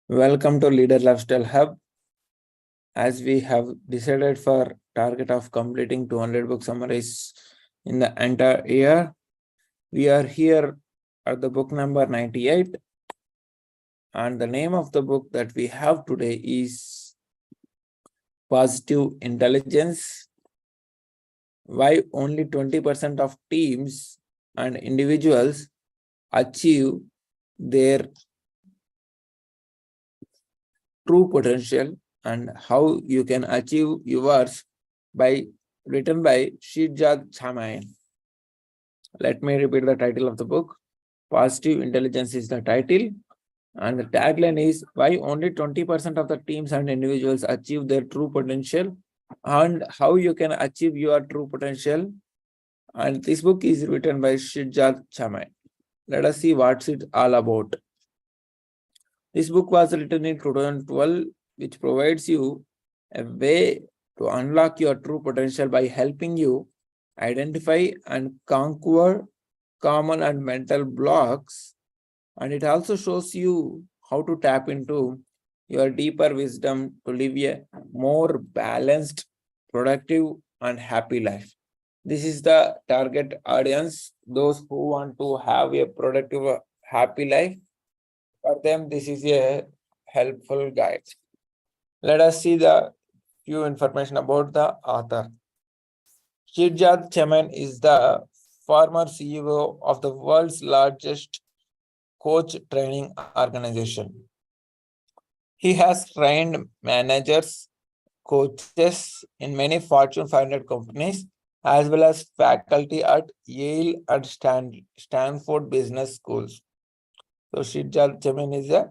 Welcome to Leader Lifestyle Hub. As we have decided for target of completing 200 book summaries in the entire year, we are here at the book number 98. And the name of the book that we have today is Positive Intelligence. Why only 20% of teams and individuals achieve their true potential and how you can achieve yours written by Shirjad Chamayan. Let me repeat the title of the book. Positive Intelligence is the title. And the tagline is why only 20% of the teams and individuals achieve their true potential and how you can achieve your true potential. And this book is written by Shirjad Chamayan. Let us see what's it all about. This book was written in 2012, which provides you a way to unlock your true potential by helping you identify and conquer common and mental blocks. And it also shows you how to tap into your deeper wisdom to live a more balanced, productive, and happy life. This is the target audience, those who want to have a productive, happy life. For them, this is a helpful guide. Let us see the few information about the author. Shirjad Chaman is the former CEO of the world's largest coach training organization. He has trained managers, coaches in many Fortune 500 companies, as well as faculty at Yale and Stanford business schools. So Shirjad Chaman is a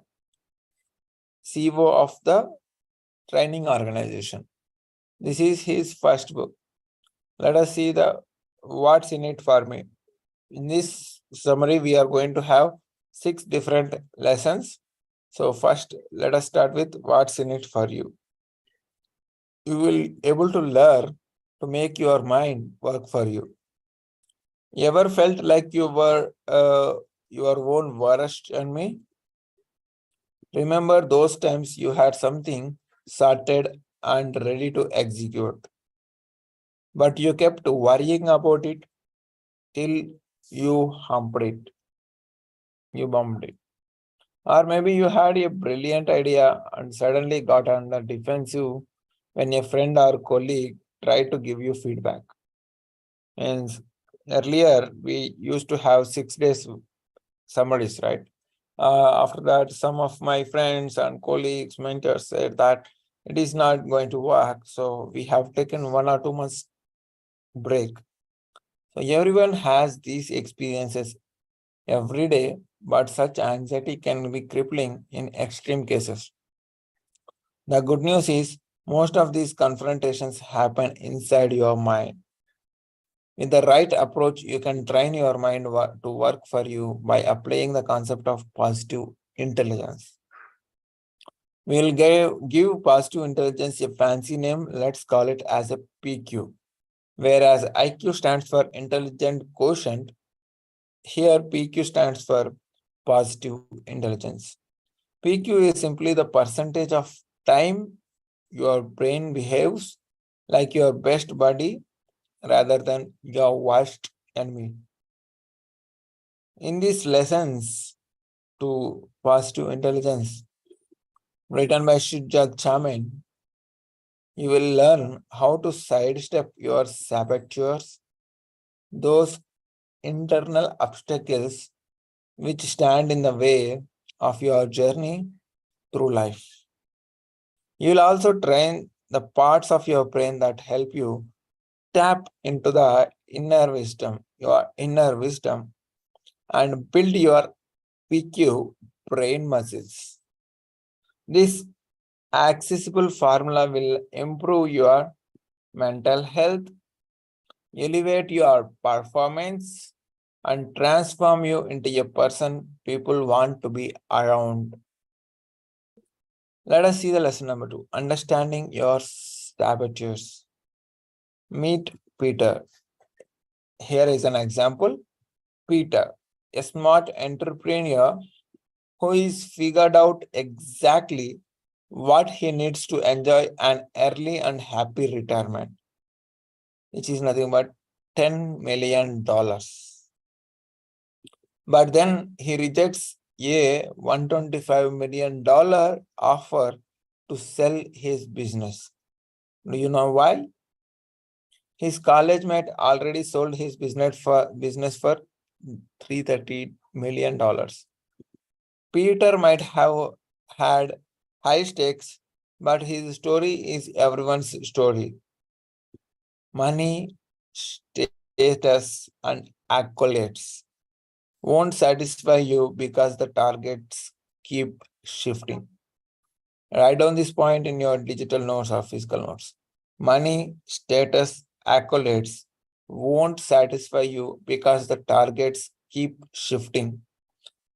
CEO of the training organization. This is his first book. Let us see the what's in it for me. In this summary, we are going to have 6 different lessons. So first, let us start with what's in it for you. You will able to learn to make your mind work for you. You ever felt like you were your own worst enemy? Remember those times you had something sorted and ready to execute, but you kept worrying about it till you bumped it. Or maybe you had a brilliant idea and suddenly got on the defensive when a friend or colleague tried to give you feedback. And earlier, we used to have 6 days summaries, right? After that, some of my friends and colleagues, mentors said that it is not going to work. So we have taken 1 or 2 months break. So everyone has these experiences every day, but such anxiety can be crippling in extreme cases. The good news is most of these confrontations happen inside your mind. With the right approach, you can train your mind to work for you by applying the concept of positive intelligence. We'll give positive intelligence a fancy name. Let's call it as a PQ. Whereas IQ stands for intelligent quotient, here PQ stands for positive intelligence. PQ is simply the percentage of time your brain behaves like your best buddy rather than your worst enemy. In these lessons to positive intelligence, written by Shirjad Chamayan, you will learn how to sidestep your saboteurs, those internal obstacles which stand in the way of your journey through life. You will also train the parts of your brain that help you tap into the your inner wisdom, and build your PQ brain muscles. This accessible formula will improve your mental health, elevate your performance, and transform you into a person people want to be around. Let us see the lesson number 2, understanding your saboteurs. Meet Peter. Here is an example. Peter, a smart entrepreneur who is figured out exactly what he needs to enjoy an early and happy retirement, which is nothing but $10 million. But then he rejects a $125 million offer to sell his business. Do you know why? His college mate already sold his business for $330 million. Peter might have had high stakes, but his story is everyone's story. Money, status, and accolades won't satisfy you because the targets keep shifting. Write down this point in your digital notes or physical notes. Money, status, accolades won't satisfy you because the targets keep shifting.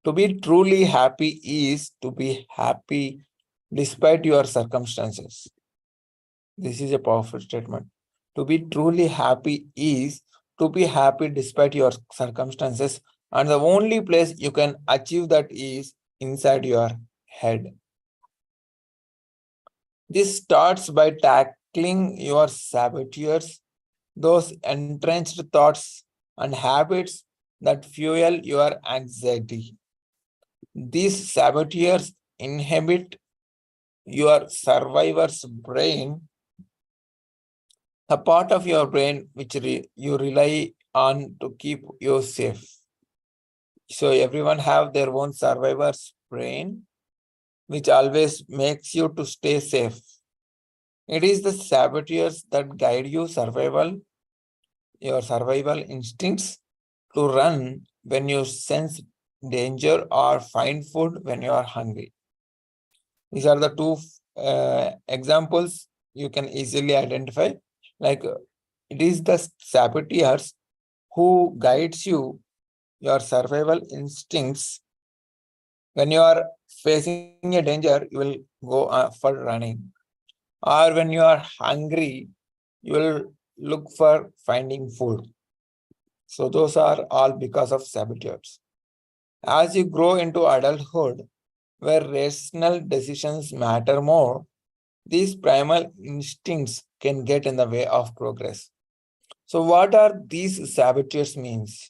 To be truly happy is to be happy despite your circumstances. This is a powerful statement. To be truly happy is to be happy despite your circumstances, and the only place you can achieve that is inside your head. This starts by tackling your saboteurs, those entrenched thoughts and habits that fuel your anxiety. These saboteurs inhabit your survivor's brain, the part of your brain which you rely on to keep you safe. So everyone have their own survivor's brain, which always makes you to stay safe. It is the saboteurs that guide your survival instincts to run when you sense danger or find food when you are hungry. These are the two examples you can easily identify. Like it is the saboteurs who guides you, your survival instincts. When you are facing a danger, you will go for running. Or when you are hungry, you will look for finding food. So those are all because of saboteurs. As you grow into adulthood, where rational decisions matter more, these primal instincts can get in the way of progress. So what are these saboteurs means?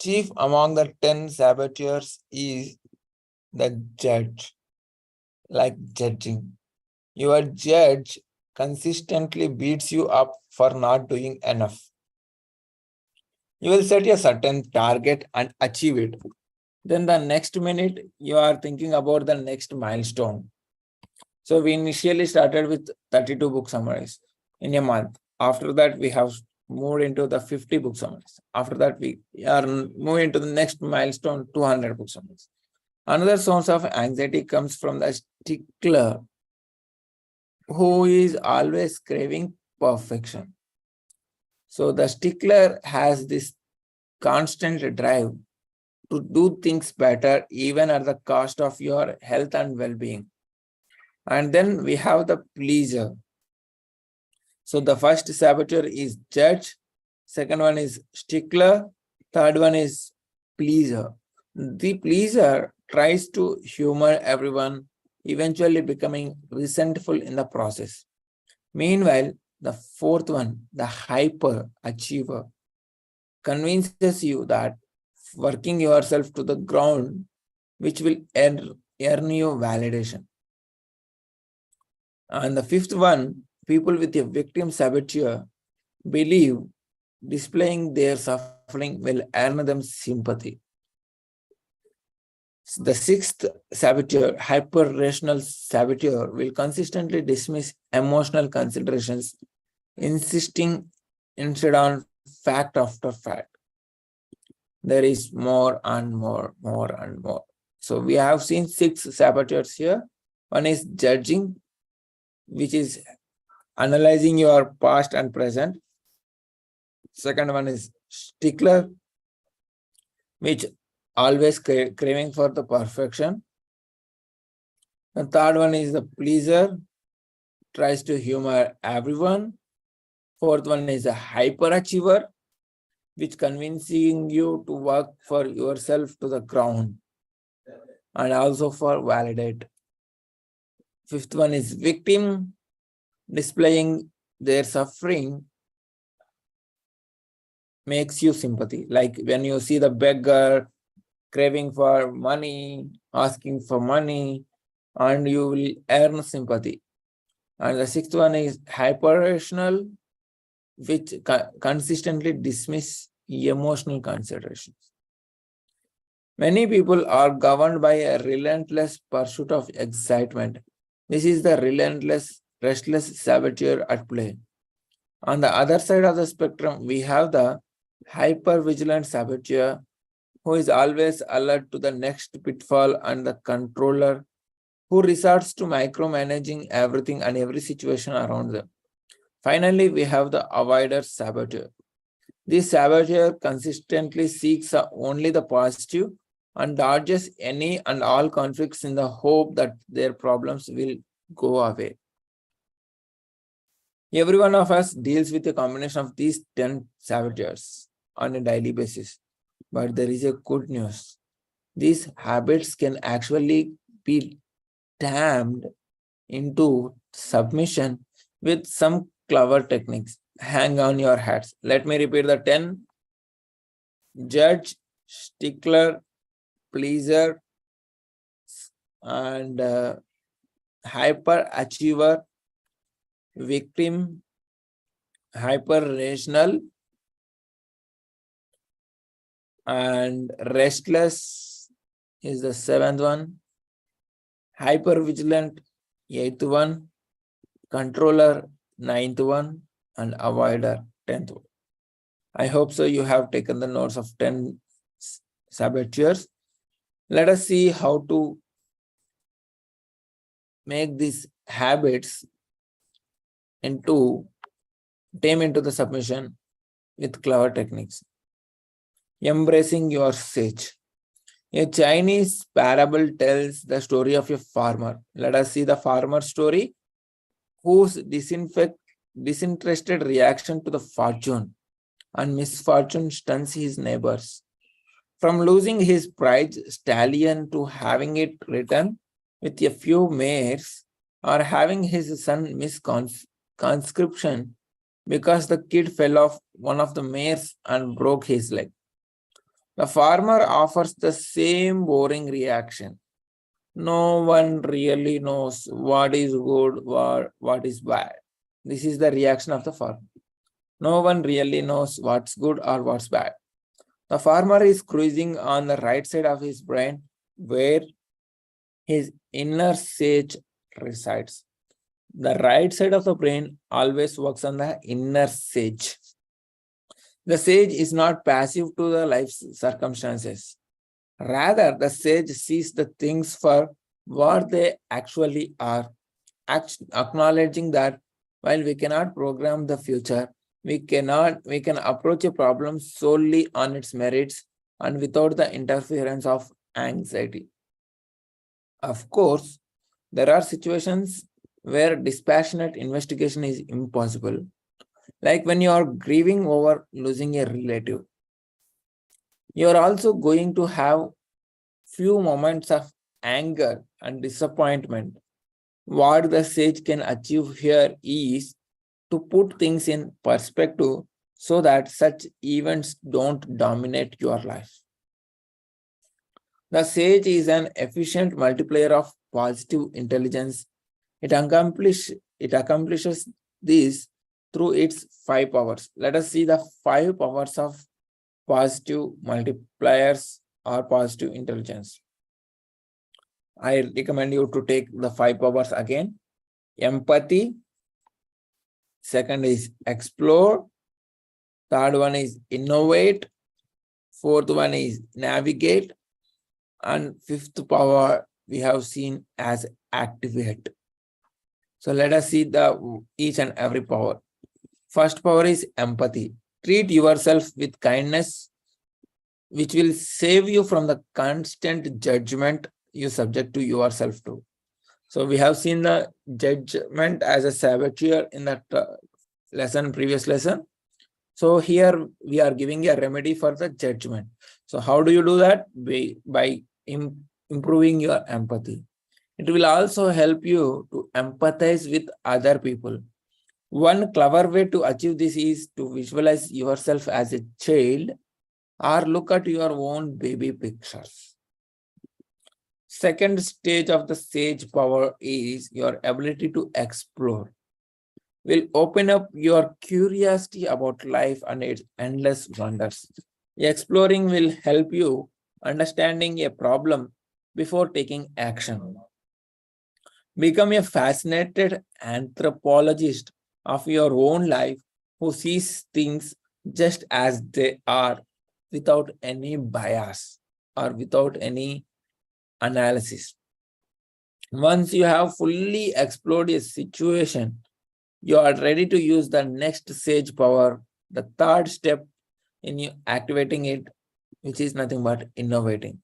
Chief among the 10 saboteurs is the judge, like judging. Your judge consistently beats you up for not doing enough. You will set a certain target and achieve it. Then the next minute, you are thinking about the next milestone. So we initially started with 32 book summaries in a month. After that, we have moved into the 50 book summaries. After that, we are moving to the next milestone, 200 book summaries. Another source of anxiety comes from the stickler, who is always craving perfection. So the stickler has this constant drive to do things better, even at the cost of your health and well-being. And then we have the pleaser. So the first saboteur is judge, second one is stickler, third one is pleaser. The pleaser tries to humor everyone, eventually becoming resentful in the process. Meanwhile, the fourth one, the hyper achiever, convinces you that working yourself to the ground, which will earn you validation. And the fifth one, people with a victim saboteur believe displaying their suffering will earn them sympathy. The sixth saboteur, hyper-rational saboteur, will consistently dismiss emotional considerations, insisting instead on fact after fact. There is more and more and more. So we have seen 6 saboteurs here. One is judging, which is analyzing your past and present. Second one is stickler, which always craving for the perfection. The third one is the pleaser, tries to humor everyone. Fourth one is a hyperachiever, which convincing you to work for yourself to the ground. and also for validate. Fifth one is victim, displaying their suffering makes you sympathy. Like when you see the beggar craving for money, asking for money, and you will earn sympathy. And the sixth one is hyper-rational, which consistently dismiss emotional considerations. Many people are governed by a relentless pursuit of excitement. This is the relentless, restless saboteur at play. On the other side of the spectrum, we have the hyper-vigilant saboteur, who is always alert to the next pitfall, and the controller, who resorts to micromanaging everything and every situation around them. Finally, we have the avoider saboteur. This saboteur consistently seeks only the positive and dodges any and all conflicts in the hope that their problems will go away. Every one of us deals with a combination of these 10 saboteurs on a daily basis. But there is a good news. These habits can actually be tamed into submission with some clever techniques. Hang on your hats. Let me repeat the 10. Judge, stickler, pleaser, and hyper achiever, victim, hyper rational, and restless is the seventh one, hyper vigilant, eighth one, controller, ninth one, and avoider, 10th one. I hope so you have taken the notes of 10 saboteurs. Let us see how to make these habits tame into the submission with clever techniques. Embracing your sage. A Chinese parable tells the story of a farmer. Let us see the farmer story, whose disinterested reaction to the fortune and misfortune stuns his neighbors. From losing his prize stallion to having it ridden with a few mares, or having his son miss conscription because the kid fell off one of the mares and broke his leg. The farmer offers the same boring reaction. No one really knows what is good or what is bad. This is the reaction of the farmer. No one really knows what's good or what's bad. The farmer is cruising on the right side of his brain, where his inner sage resides. The right side of the brain always works on the inner sage. The sage is not passive to the life's circumstances. Rather, the sage sees the things for what they actually are, acknowledging that while we cannot program the future, we can approach a problem solely on its merits and without the interference of anxiety. Of course, there are situations where dispassionate investigation is impossible, like when you are grieving over losing a relative. You are also going to have few moments of anger and disappointment. What the sage can achieve here is to put things in perspective so that such events don't dominate your life. The sage is an efficient multiplier of positive intelligence. It accomplishes this through its 5 powers. Let us see the 5 powers of positive multipliers or positive intelligence. I recommend you to take the 5 powers again. Empathy. Second is explore. Third one is innovate. Fourth one is navigate. And fifth power we have seen as activate. So let us see each and every power. First power is empathy. Treat yourself with kindness, which will save you from the constant judgment you subject to yourself to. So we have seen the judgment as a saboteur in that previous lesson. So here we are giving a remedy for the judgment. So how do you do that? By improving your empathy. It will also help you to empathize with other people. One clever way to achieve this is to visualize yourself as a child or look at your own baby pictures. Second stage of the sage power is your ability to explore. Will open up your curiosity about life and its endless wonders. Exploring will help you understanding a problem before taking action. Become a fascinated anthropologist of your own life who sees things just as they are without any bias or without any analysis. Once you have fully explored a situation, you are ready to use the next sage power, the third step in you activating it, which is nothing but innovating.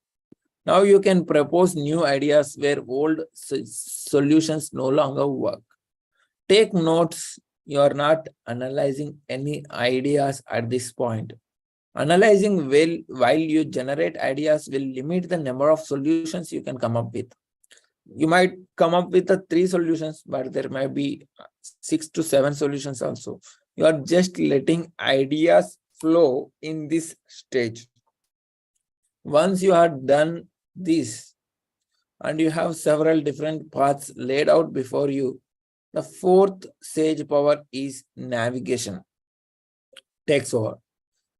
Now you can propose new ideas where old solutions no longer work. Take notes, you are not analyzing any ideas at this point. Analyzing while you generate ideas will limit the number of solutions you can come up with. You might come up with the 3 solutions, but there might be 6 to 7 solutions also. You are just letting ideas flow in this stage. Once you are done this and you have several different paths laid out before you, the fourth sage power is navigation. Takes over.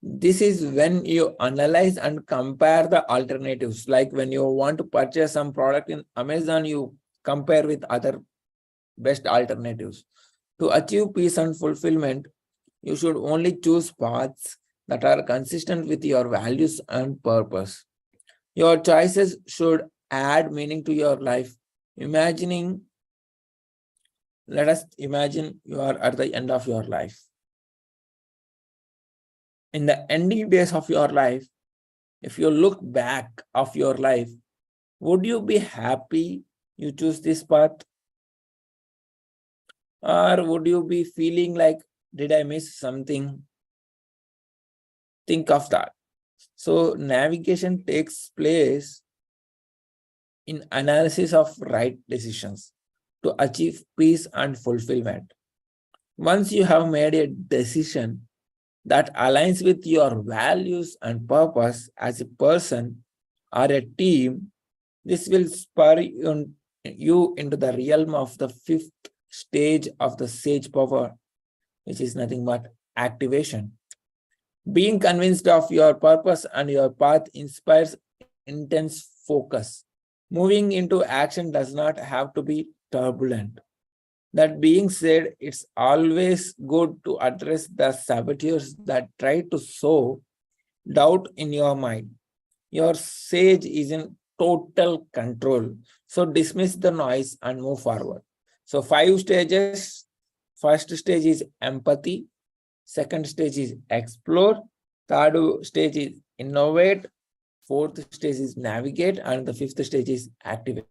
This is when you analyze and compare the alternatives. Like when you want to purchase some product in Amazon, you compare with other best alternatives. To achieve peace and fulfillment, you should only choose paths that are consistent with your values and purpose. Your choices should add meaning to your life. Let us imagine you are at the end of your life. In the ending days of your life, if you look back of your life, would you be happy you choose this path? Or would you be feeling like, did I miss something? Think of that. So navigation takes place in analysis of right decisions to achieve peace and fulfillment. Once you have made a decision that aligns with your values and purpose as a person or a team, this will spur you into the realm of the fifth stage of the sage power, which is nothing but activation. Being convinced of your purpose and your path inspires intense focus. Moving into action does not have to be turbulent. That being said, it's always good to address the saboteurs that try to sow doubt in your mind. Your sage is in total control. So dismiss the noise and move forward. So 5 stages. First stage is empathy. Second stage is explore. Third stage is innovate. Fourth stage is navigate. And the fifth stage is activate.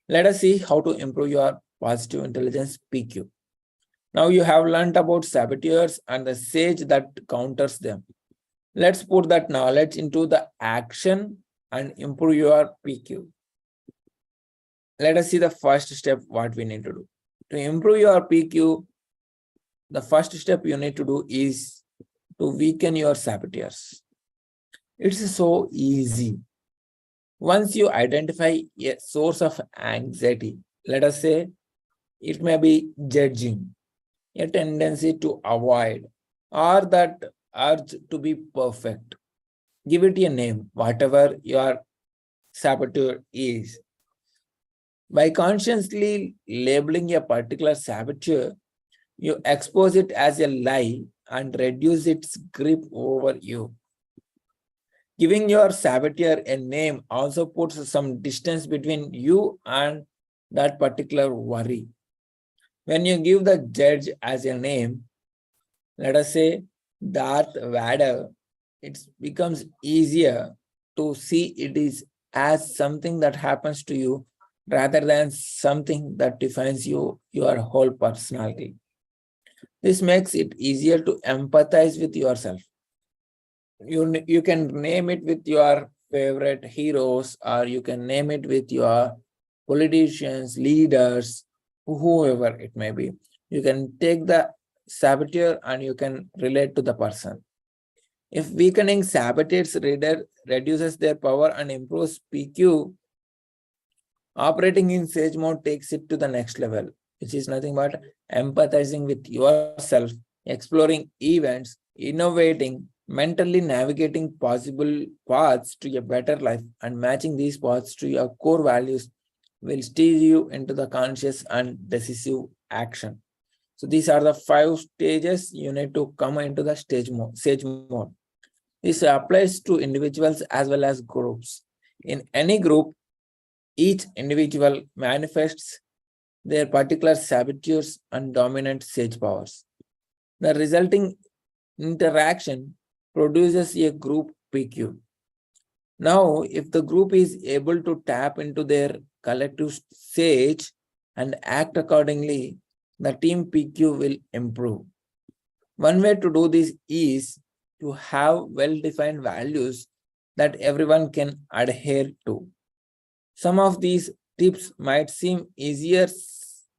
Let us see how to improve your positive intelligence PQ. Now you have learned about saboteurs and the sage that counters them. Let's put that knowledge into the action and improve your PQ. Let us see the first step, what we need to do. To improve your PQ, the first step you need to do is to weaken your saboteurs. It's so easy. Once you identify a source of anxiety, let us say it may be judging, a tendency to avoid, or that urge to be perfect. Give it a name, whatever your saboteur is. By consciously labeling a particular saboteur, you expose it as a lie and reduce its grip over you. Giving your saboteur a name also puts some distance between you and that particular worry. When you give the judge as a name, let us say Darth Vader, it becomes easier to see it is as something that happens to you rather than something that defines you, your whole personality. This makes it easier to empathize with yourself. You can name it with your favorite heroes, or you can name it with your politicians, leaders, whoever it may be. You can take the saboteur and you can relate to the person. If weakening saboteurs reader reduces their power and improves PQ, operating in sage mode takes it to the next level, which is nothing but empathizing with yourself, exploring events, innovating, mentally navigating possible paths to a better life, and matching these paths to your core values will steer you into the conscious and decisive action. So these are the 5 stages you need to come into the sage mode. This applies to individuals as well as groups. In any group, each individual manifests their particular saboteurs and dominant sage powers. The resulting interaction produces a group PQ. Now, if the group is able to tap into their collective sage and act accordingly, the team PQ will improve. One way to do this is to have well-defined values that everyone can adhere to. Some of these tips might seem easier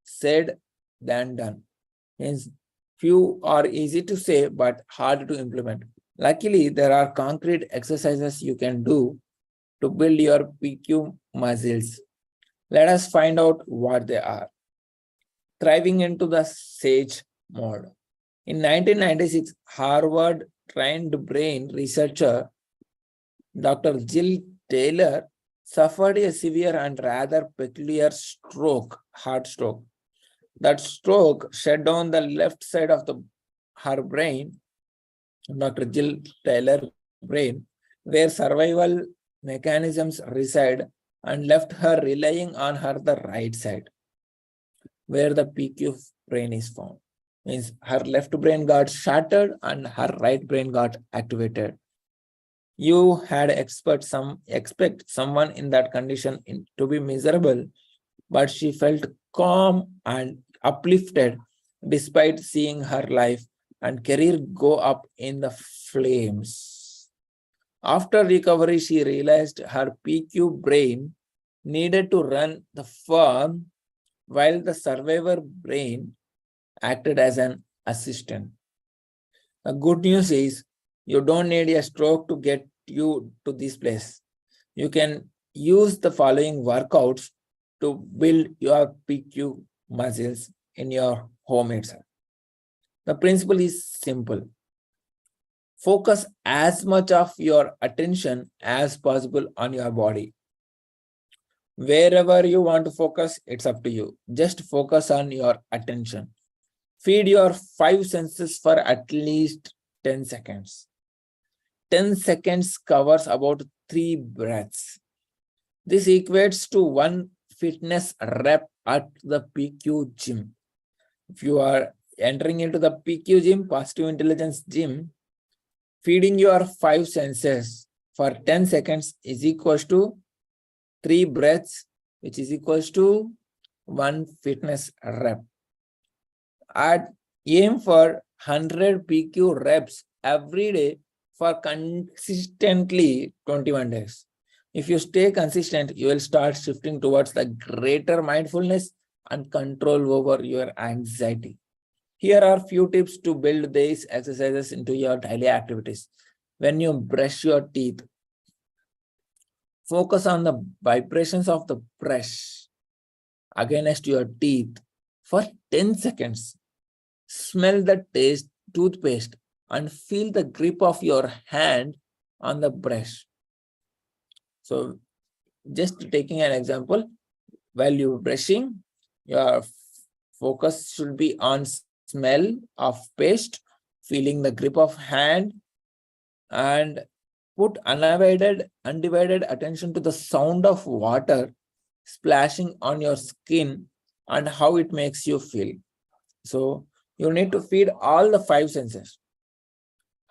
said than done. Hence, few are easy to say but hard to implement. Luckily, there are concrete exercises you can do to build your PQ muscles. Let us find out what they are. Thriving into the sage mode. In 1996, Harvard trained brain researcher Dr. Jill Taylor suffered a severe and rather peculiar heart stroke. That stroke shut down the left side of her brain, Dr. Jill Taylor brain, where survival mechanisms reside, and left her relying on the right side, where the PQ brain is found. Means her left brain got shattered and her right brain got activated. You had expect someone in that condition to be miserable, but she felt calm and uplifted despite seeing her life and career go up in the flames. After recovery, she realized her PQ brain needed to run the firm while the survivor brain acted as an assistant. The good news is you don't need a stroke to get you to this place. You can use the following workouts to build your PQ muscles in your home itself. The principle is simple. Focus as much of your attention as possible on your body. Wherever you want to focus, it's up to you. Just focus on your attention. Feed your 5 senses for at least 10 seconds. 10 seconds covers about 3 breaths. This equates to 1 fitness rep at the PQ gym. If you are entering into the PQ gym, positive intelligence gym, feeding your 5 senses for 10 seconds is equals to 3 breaths, which is equals to 1 fitness rep. Aim for 100 PQ reps every day for consistently 21 days. If you stay consistent, you will start shifting towards the greater mindfulness and control over your anxiety. Here are few tips to build these exercises into your daily activities. When you brush your teeth, focus on the vibrations of the brush against your teeth for 10 seconds. Smell the toothpaste and feel the grip of your hand on the brush. So just taking an example, while you're brushing, your focus should be on smell of paste, feeling the grip of hand, and put undivided attention to the sound of water splashing on your skin and how it makes you feel. So you need to feed all the 5 senses: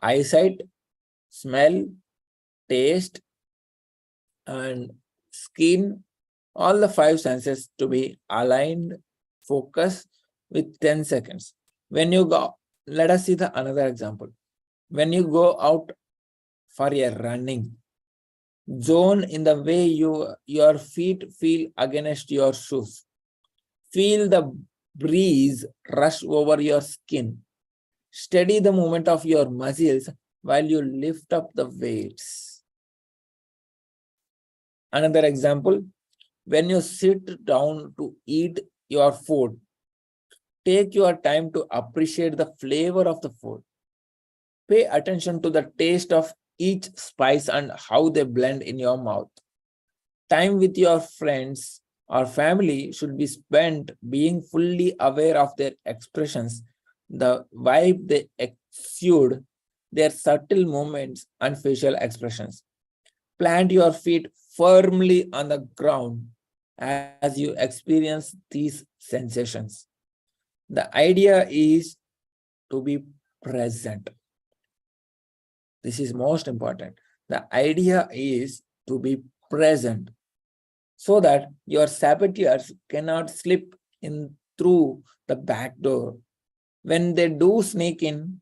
eyesight, smell, taste, and skin, all the 5 senses to be aligned, focus with 10 seconds. When you go, let us see another example. When you go out for a running, Zone in the way your feet feel against your shoes. Feel the breeze rush over your skin. Steady the movement of your muscles while you lift up the weights. Another example, when you sit down to eat your food, take your time to appreciate the flavor of the food. Pay attention to the taste of each spice and how they blend in your mouth. Time with your friends or family should be spent being fully aware of their expressions, the vibe they exude, their subtle movements and facial expressions. Plant your feet firmly on the ground as you experience these sensations. The idea is to be present. This is most important. The idea is to be present so that your saboteurs cannot slip in through the back door. When they do sneak in,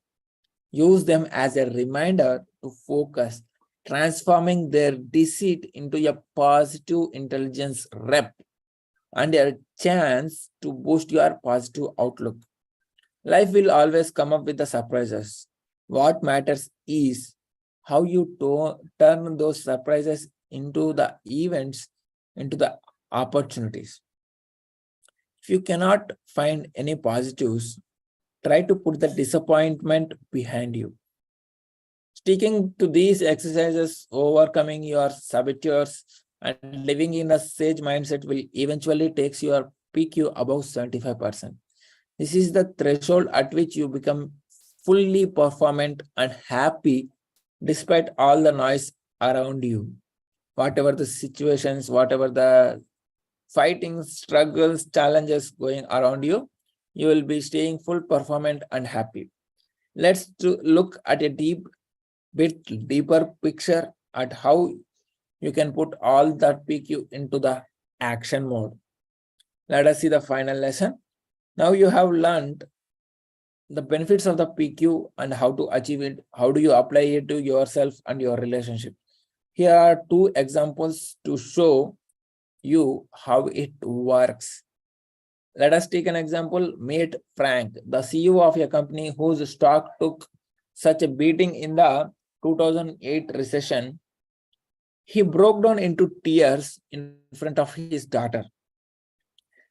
use them as a reminder to focus, transforming their deceit into a positive intelligence rep and a chance to boost your positive outlook. Life will always come up with the surprises. What matters is how you turn those surprises into the events, into the opportunities. If you cannot find any positives, try to put the disappointment behind you. Sticking to these exercises, overcoming your saboteurs, and living in a sage mindset will eventually takes your PQ above 75%. This is the threshold at which you become fully performant and happy despite all the noise around you. Whatever the situations, whatever the fighting, struggles, challenges going around you, you will be staying full performant and happy. Let's look at a bit deeper picture at how you can put all that PQ into the action mode. Let us see the final lesson. Now you have learned the benefits of the PQ and how to achieve it. How do you apply it to yourself and your relationship? Here are two examples to show you how it works. Let us take an example. Meet Frank, the CEO of a company whose stock took such a beating in the 2008 recession. He broke down into tears in front of his daughter.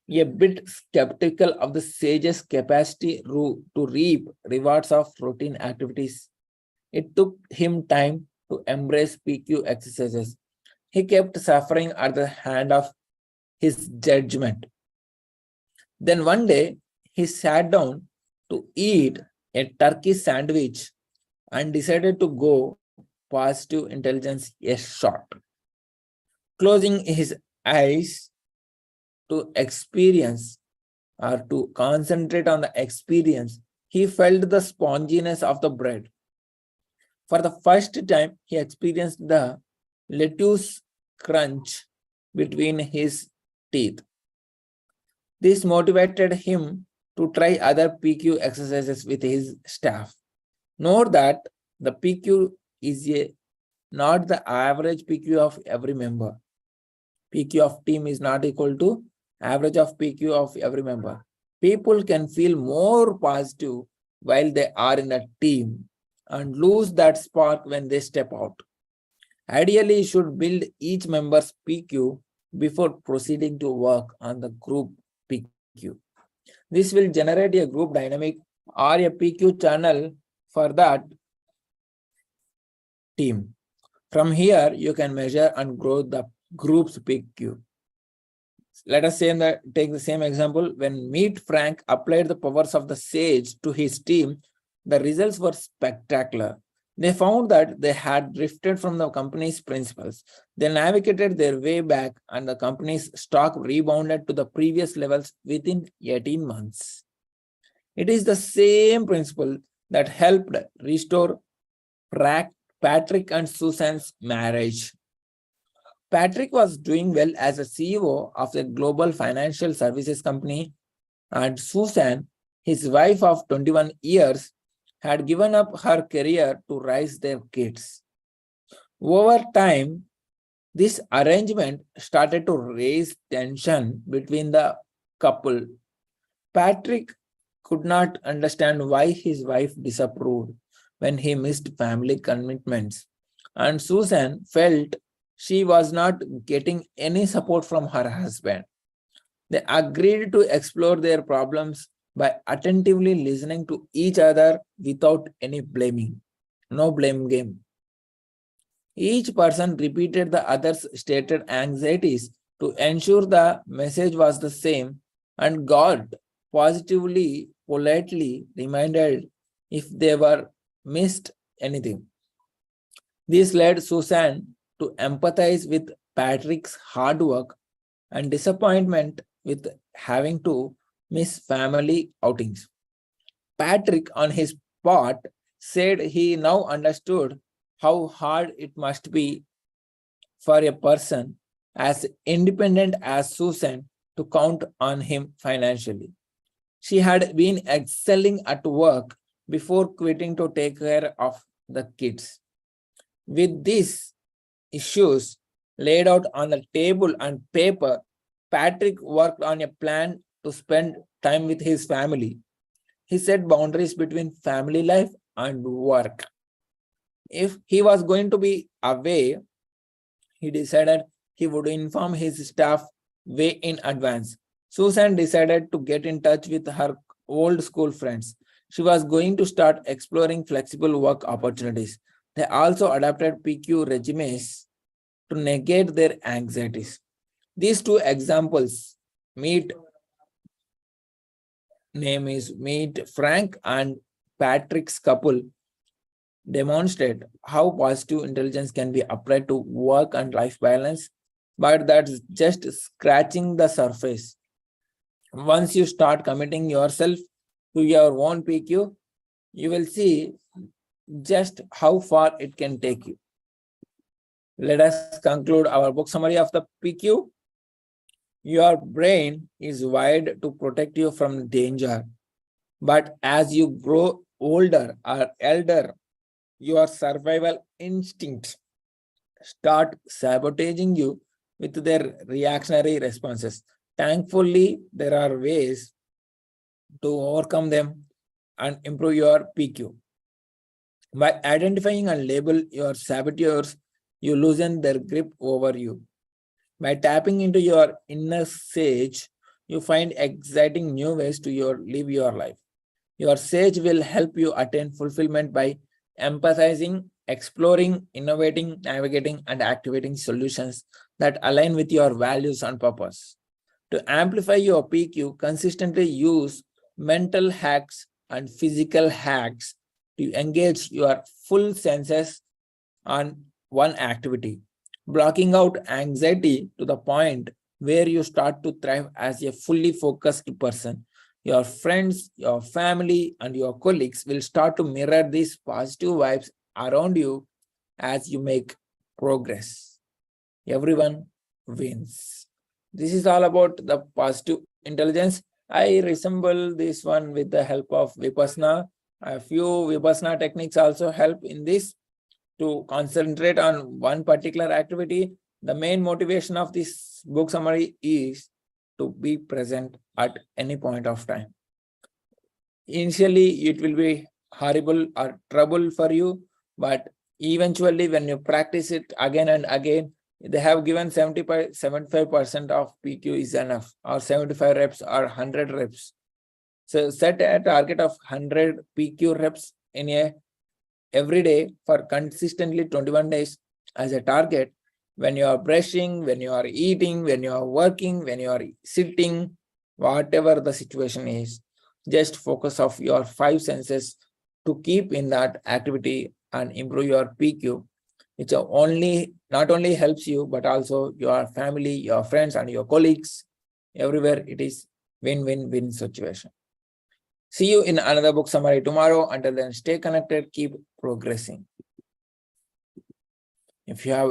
A bit skeptical of the sage's capacity to reap rewards of routine activities, it took him time to embrace PQ exercises. He kept suffering at the hand of his judgment. Then one day, he sat down to eat a turkey sandwich and decided to go positive intelligence a shot. Closing his eyes to experience or to concentrate on the experience, he felt the sponginess of the bread. For the first time, he experienced the lettuce crunch between his teeth. This motivated him to try other PQ exercises with his staff. Note that the PQ is not the average PQ of every member. PQ of team is not equal to average of PQ of every member. People can feel more positive while they are in a team and lose that spark when they step out. Ideally, you should build each member's PQ before proceeding to work on the group PQ. This will generate a group dynamic or a PQ channel for that team. From here, you can measure and grow the group's PQ. Let us say take the same example. When Meet Frank applied the powers of the sage to his team, the results were spectacular. They found that they had drifted from the company's principles. They navigated their way back and the company's stock rebounded to the previous levels within 18 months. It is the same principle that helped restore Patrick and Susan's marriage. Patrick was doing well as a CEO of a global financial services company, and Susan, his wife of 21 years, had given up her career to raise their kids. Over time, This arrangement started to raise tension between the couple. Patrick could not understand why his wife disapproved when he missed family commitments, and Susan felt she was not getting any support from her husband. They agreed to explore their problems by attentively listening to each other without any blaming. No blame game. Each person repeated the other's stated anxieties to ensure the message was the same, and God positively, politely reminded if they were missed anything. This led Susan to empathize with Patrick's hard work and disappointment with having to miss family outings. Patrick, on his part, said he now understood how hard it must be for a person as independent as Susan to count on him financially. She had been excelling at work before quitting to take care of the kids. With these issues laid out on the table and paper, Patrick worked on a plan to spend time with his family. He set boundaries between family life and work. If he was going to be away, he decided he would inform his staff way in advance. Susan decided to get in touch with her old school friends. She was going to start exploring flexible work opportunities. They also adapted PQ regimes to negate their anxieties. These two examples meet Frank and Patrick's couple demonstrate how positive intelligence can be applied to work and life balance, but that's just scratching the surface. Once you start committing yourself to your own PQ, you will see just how far it can take you. Let us conclude our book summary of the PQ. Your brain is wired to protect you from danger, but as you grow older or elder, your survival instincts start sabotaging you with their reactionary responses. Thankfully, there are ways to overcome them and improve your PQ. By identifying and label your saboteurs, you loosen their grip over you. By tapping into your inner sage, you find exciting new ways to live your life. Your sage will help you attain fulfillment by empathizing, exploring, innovating, navigating, and activating solutions that align with your values and purpose. To amplify your PQ, consistently use mental hacks and physical hacks to engage your full senses on one activity, blocking out anxiety to the point where you start to thrive as a fully focused person. Your friends, your family, and your colleagues will start to mirror these positive vibes around you as you make progress. Everyone wins. This is all about the positive intelligence. I resemble this one with the help of Vipassana. A few Vipassana techniques also help in this to concentrate on one particular activity. The main motivation of this book summary is to be present at any point of time. Initially, it will be horrible or trouble for you, but eventually when you practice it again and again, they have given 75% of PQ is enough, or 75 reps or 100 reps. So set a target of 100 PQ reps in every day for consistently 21 days as a target. When you are brushing, when you are eating, when you are working, when you are sitting, whatever the situation is, just focus of your 5 senses to keep in that activity and improve your PQ, which not only helps you, but also your family, your friends, and your colleagues. Everywhere it is win-win-win situation. See you in another book summary tomorrow. Until then, stay connected, keep progressing. If you have